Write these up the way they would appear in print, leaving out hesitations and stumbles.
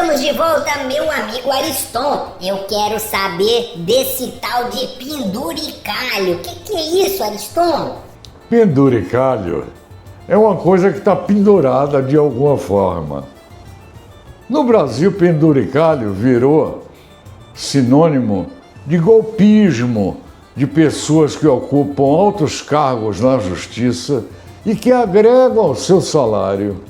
Estamos de volta, meu amigo Ariston. Eu quero saber desse tal de penduricalho. Que é isso, Ariston? Penduricalho é uma coisa que está pendurada de alguma forma. No Brasil, penduricalho virou sinônimo de golpismo, de pessoas que ocupam altos cargos na justiça e que agregam ao seu salário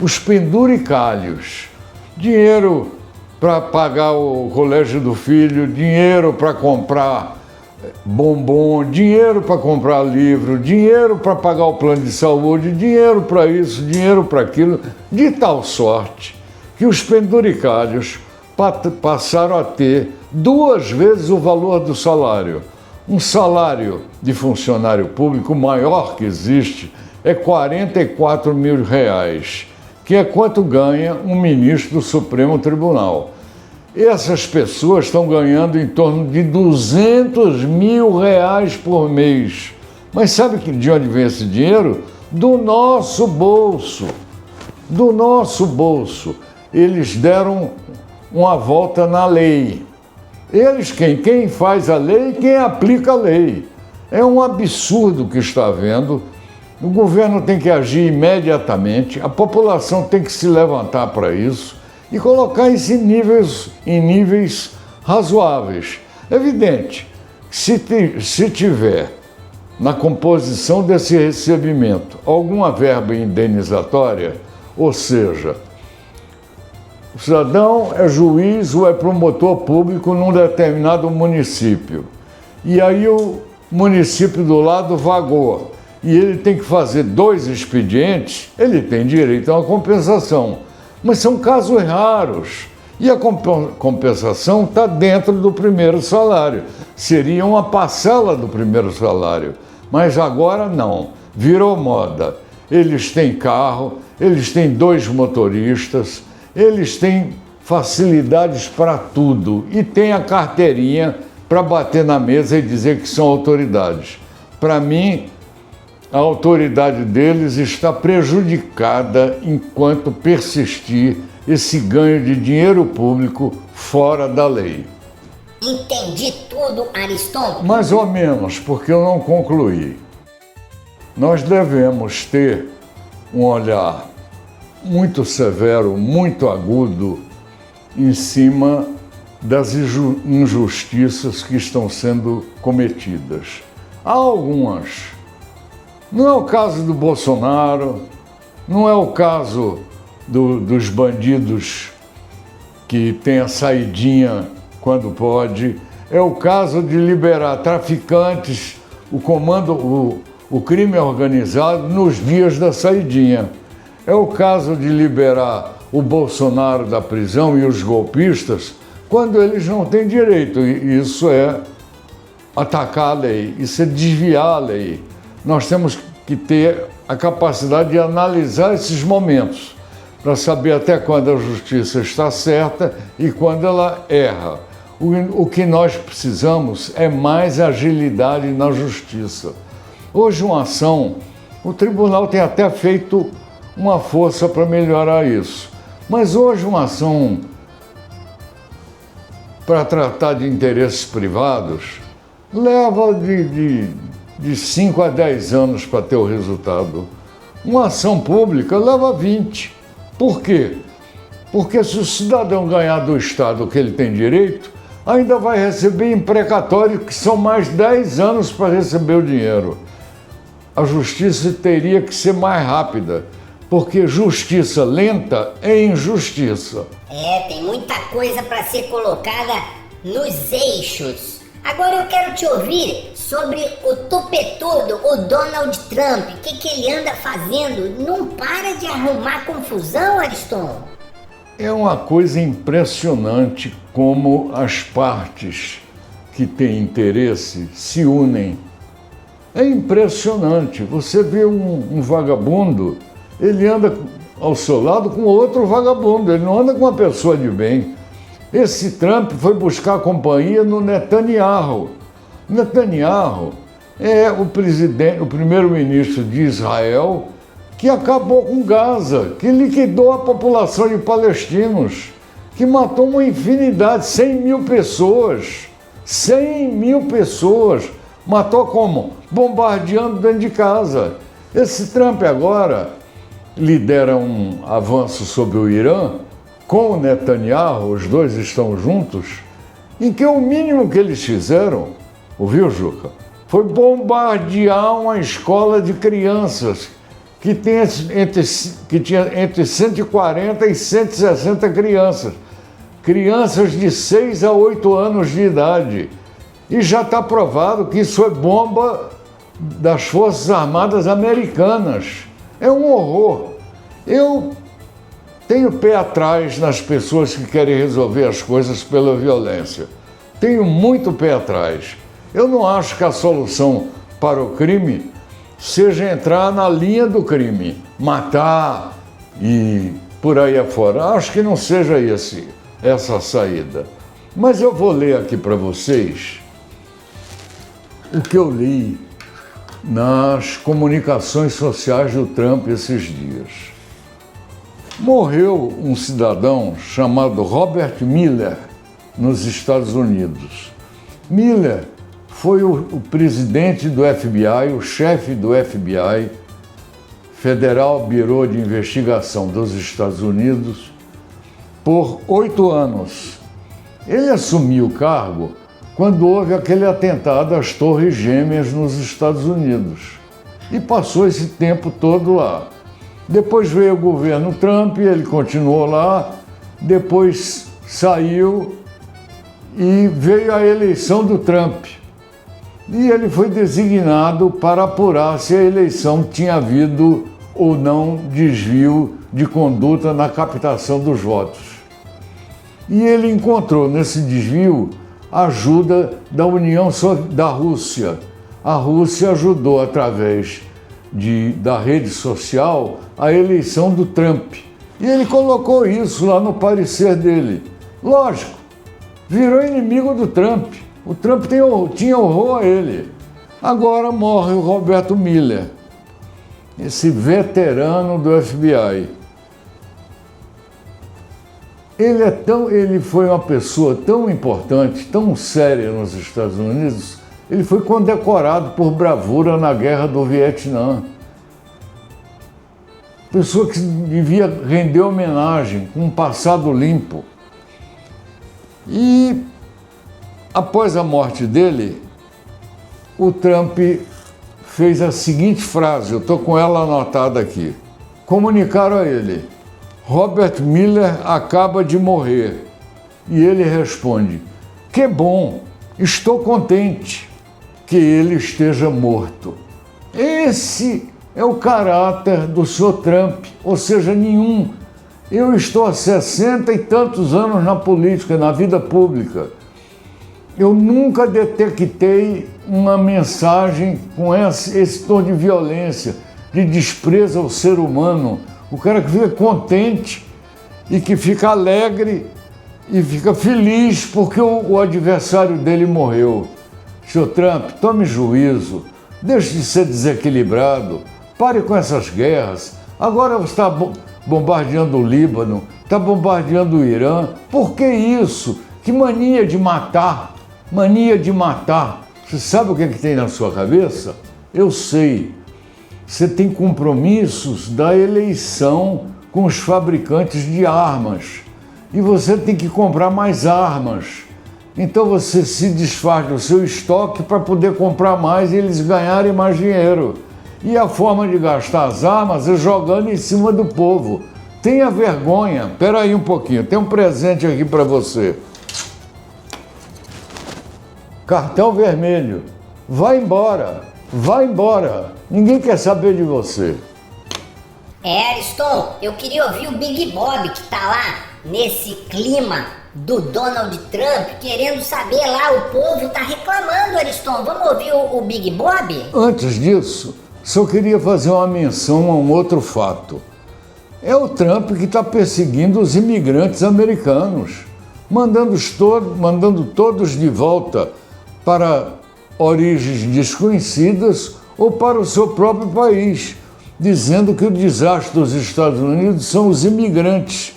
os penduricalhos. Dinheiro para pagar o colégio do filho, dinheiro para comprar bombom, dinheiro para comprar livro, dinheiro para pagar o plano de saúde, dinheiro para isso, dinheiro para aquilo, de tal sorte que os penduricalhos passaram a ter 2 vezes o valor do salário. Um salário de funcionário público maior que existe é R$44 mil, que é quanto ganha um ministro do Supremo Tribunal. Essas pessoas estão ganhando em torno de R$200 mil por mês. Mas sabe de onde vem esse dinheiro? Do nosso bolso. Do nosso bolso. Eles deram uma volta na lei. Eles quem faz a lei e quem aplica a lei. É um absurdo o que está havendo. O governo tem que agir imediatamente, a população tem que se levantar para isso e colocar isso em níveis razoáveis. É evidente que se tiver na composição desse recebimento alguma verba indenizatória, ou seja, o cidadão é juiz ou é promotor público num determinado município, e aí o município do lado vagou, e ele tem que fazer 2 expedientes, ele tem direito a uma compensação. Mas são casos raros. E a compensação está dentro do primeiro salário. Seria uma parcela do primeiro salário. Mas agora não. Virou moda. Eles têm carro, eles têm 2 motoristas, eles têm facilidades para tudo. E têm a carteirinha para bater na mesa e dizer que são autoridades. Para mim, a autoridade deles está prejudicada enquanto persistir esse ganho de dinheiro público fora da lei. Entendi tudo, Ariston. Mais ou menos, porque eu não concluí. Nós devemos ter um olhar muito severo, muito agudo, em cima das injustiças que estão sendo cometidas. Há algumas. Não é o caso do Bolsonaro, não é o caso dos bandidos que tem a saidinha quando pode, é o caso de liberar traficantes, o crime organizado nos dias da saidinha. É o caso de liberar o Bolsonaro da prisão e os golpistas quando eles não têm direito. E isso é atacar a lei, isso é desviar a lei. Nós temos que ter a capacidade de analisar esses momentos para saber até quando a justiça está certa e quando ela erra. O que nós precisamos é mais agilidade na justiça. Hoje uma ação, o tribunal tem até feito uma força para melhorar isso, mas hoje uma ação para tratar de interesses privados leva de 5 a 10 anos para ter o resultado. Uma ação pública leva 20. Por quê? Porque se o cidadão ganhar do Estado o que ele tem direito, ainda vai receber imprecatório, que são mais 10 anos para receber o dinheiro. A justiça teria que ser mais rápida, porque justiça lenta é injustiça. Tem muita coisa para ser colocada nos eixos. Agora eu quero te ouvir sobre o tupetudo, o Donald Trump. O que ele anda fazendo? Não para de arrumar confusão, Ariston? É uma coisa impressionante como as partes que têm interesse se unem. É impressionante. Você vê um vagabundo, ele anda ao seu lado com outro vagabundo, ele não anda com uma pessoa de bem. Esse Trump foi buscar companhia no Netanyahu. Netanyahu é o primeiro-ministro de Israel que acabou com Gaza, que liquidou a população de palestinos. que matou uma infinidade, 100 mil pessoas. 100 mil pessoas. Matou como? Bombardeando dentro de casa. Esse Trump agora lidera um avanço sobre o Irã, com o Netanyahu, os dois estão juntos, em que o mínimo que eles fizeram, ouviu, Juca, foi bombardear uma escola de crianças que tinha entre 140 e 160 crianças. Crianças de 6 a 8 anos de idade. E já está provado que isso é bomba das Forças Armadas Americanas. É um horror. Eu tenho pé atrás nas pessoas que querem resolver as coisas pela violência. Tenho muito pé atrás. Eu não acho que a solução para o crime seja entrar na linha do crime, matar e por aí afora. Acho que não seja essa a saída. Mas eu vou ler aqui para vocês o que eu li nas comunicações sociais do Trump esses dias. Morreu um cidadão chamado Robert Mueller, nos Estados Unidos. Mueller foi o presidente do FBI, o chefe do FBI, Federal Bureau de Investigação dos Estados Unidos, por 8 anos. Ele assumiu o cargo quando houve aquele atentado às Torres Gêmeas nos Estados Unidos. E passou esse tempo todo lá. Depois veio o governo Trump, ele continuou lá, depois saiu e veio a eleição do Trump. E ele foi designado para apurar se a eleição tinha havido ou não desvio de conduta na captação dos votos. E ele encontrou nesse desvio a ajuda da União da Rússia. A Rússia ajudou através da rede social a eleição do Trump. E ele colocou isso lá no parecer dele. Lógico, virou inimigo do Trump. O Trump tinha horror a ele. Agora morre o Roberto Mueller, esse veterano do FBI. Ele foi uma pessoa tão importante, tão séria nos Estados Unidos, ele foi condecorado por bravura na Guerra do Vietnã. Pessoa que devia render homenagem, com um passado limpo. E, após a morte dele, o Trump fez a seguinte frase, eu estou com ela anotada aqui. Comunicaram a ele: Robert Mueller acaba de morrer. E ele responde: que bom, estou contente que ele esteja morto. Esse é o caráter do Sr. Trump, ou seja, nenhum. Eu estou há 60 e tantos anos na política, na vida pública. Eu nunca detectei uma mensagem com esse tom de violência, de desprezo ao ser humano. O cara que fica contente e que fica alegre e fica feliz porque o adversário dele morreu. Sr. Trump, tome juízo, deixe de ser desequilibrado, pare com essas guerras. Agora você está bombardeando o Líbano, está bombardeando o Irã. Por que isso? Que mania de matar, mania de matar. Você sabe o que tem na sua cabeça? Eu sei. Você tem compromissos da eleição com os fabricantes de armas. E você tem que comprar mais armas. Então você se desfaz do seu estoque para poder comprar mais e eles ganharem mais dinheiro. E a forma de gastar as armas é jogando em cima do povo. Tenha vergonha. Espera aí um pouquinho, tem um presente aqui para você. Cartão vermelho. Vai embora. Vai embora. Ninguém quer saber de você. Ariston, eu queria ouvir o Big Bob, que tá lá nesse clima do Donald Trump, querendo saber lá, o povo tá reclamando, Ariston. Vamos ouvir o Big Bob? Antes disso, só queria fazer uma menção a um outro fato. É o Trump que está perseguindo os imigrantes americanos, mandando todos de volta para origens desconhecidas ou para o seu próprio país, dizendo que o desastre dos Estados Unidos são os imigrantes.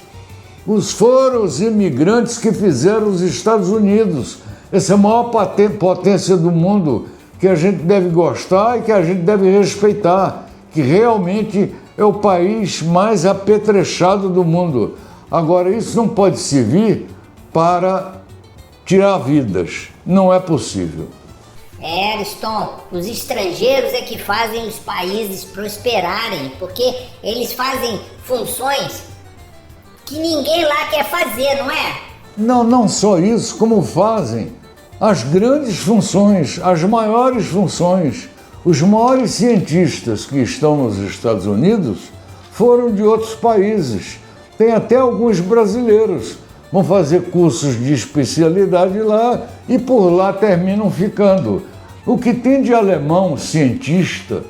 Foram os imigrantes que fizeram os Estados Unidos. Essa é a maior potência do mundo, que a gente deve gostar e que a gente deve respeitar, que realmente é o país mais apetrechado do mundo. Agora, isso não pode servir para tirar vidas. Não é possível. Ariston, os estrangeiros é que fazem os países prosperarem, porque eles fazem funções que ninguém lá quer fazer, não é? Não só isso, como fazem as grandes funções, as maiores funções. Os maiores cientistas que estão nos Estados Unidos foram de outros países. Tem até alguns brasileiros. Vão fazer cursos de especialidade lá e por lá terminam ficando. O que tem de alemão cientista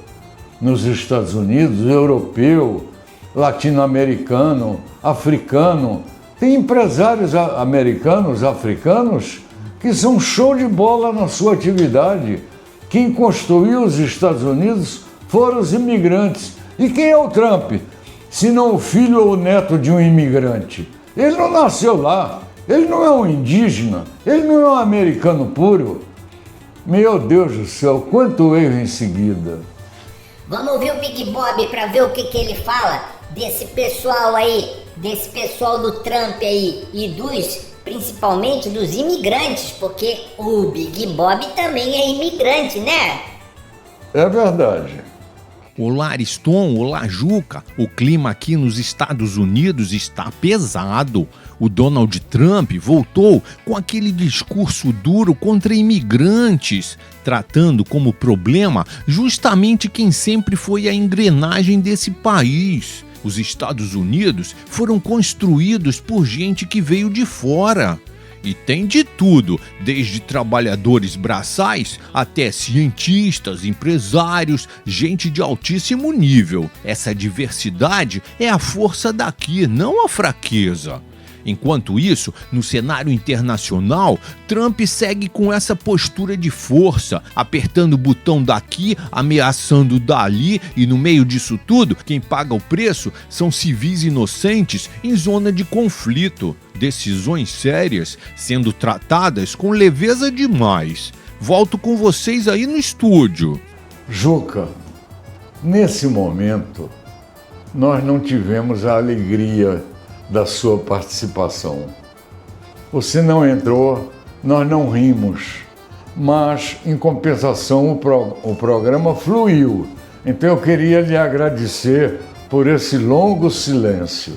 nos Estados Unidos, europeu, latino-americano, africano, tem empresários americanos, africanos, que são show de bola na sua atividade. Quem construiu os Estados Unidos foram os imigrantes. E quem é o Trump? Se não o filho ou o neto de um imigrante. Ele não nasceu lá, ele não é um indígena, ele não é um americano puro. Meu Deus do céu, quanto erro em seguida. Vamos ouvir o Big Bob para ver o que ele fala desse pessoal aí, desse pessoal do Trump aí e principalmente dos imigrantes, porque o Big Bob também é imigrante, né? É verdade. Olá, Ariston, olá, Juca. O clima aqui nos Estados Unidos está pesado. O Donald Trump voltou com aquele discurso duro contra imigrantes, tratando como problema justamente quem sempre foi a engrenagem desse país. Os Estados Unidos foram construídos por gente que veio de fora. E tem de tudo, desde trabalhadores braçais até cientistas, empresários, gente de altíssimo nível. Essa diversidade é a força daqui, não a fraqueza. Enquanto isso, no cenário internacional, Trump segue com essa postura de força, apertando o botão daqui, ameaçando dali, e no meio disso tudo, quem paga o preço são civis inocentes em zona de conflito. Decisões sérias sendo tratadas com leveza demais. Volto com vocês aí no estúdio. Juca, nesse momento, nós não tivemos a alegria da sua participação. Você não entrou, nós não rimos, mas, em compensação, o programa fluiu. Então eu queria lhe agradecer por esse longo silêncio.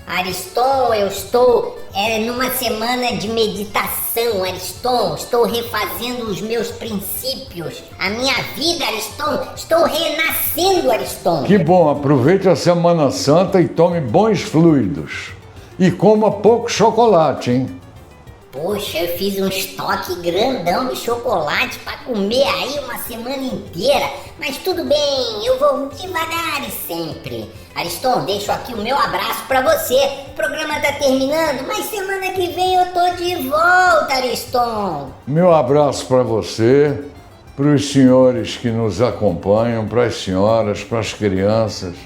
Ariston, eu estou numa semana de meditação, Ariston. Estou refazendo os meus princípios, a minha vida, Ariston. Estou renascendo, Ariston. Que bom, aproveite a Semana Santa e tome bons fluidos. E coma pouco chocolate, hein? Poxa, eu fiz um estoque grandão de chocolate para comer aí uma semana inteira. Mas tudo bem, eu vou devagar e sempre. Ariston, deixo aqui o meu abraço para você. O programa tá terminando, mas semana que vem eu tô de volta, Ariston. Meu abraço para você, para os senhores que nos acompanham, para as senhoras, para as crianças,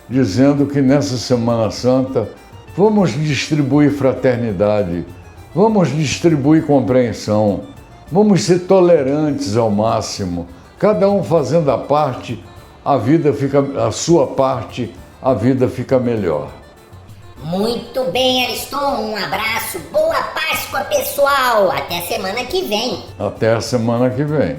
dizendo que nessa Semana Santa vamos distribuir fraternidade, vamos distribuir compreensão, vamos ser tolerantes ao máximo, cada um fazendo a parte, a sua parte, a vida fica melhor. Muito bem, Ariston, um abraço, boa Páscoa, pessoal, até semana que vem. Até a semana que vem.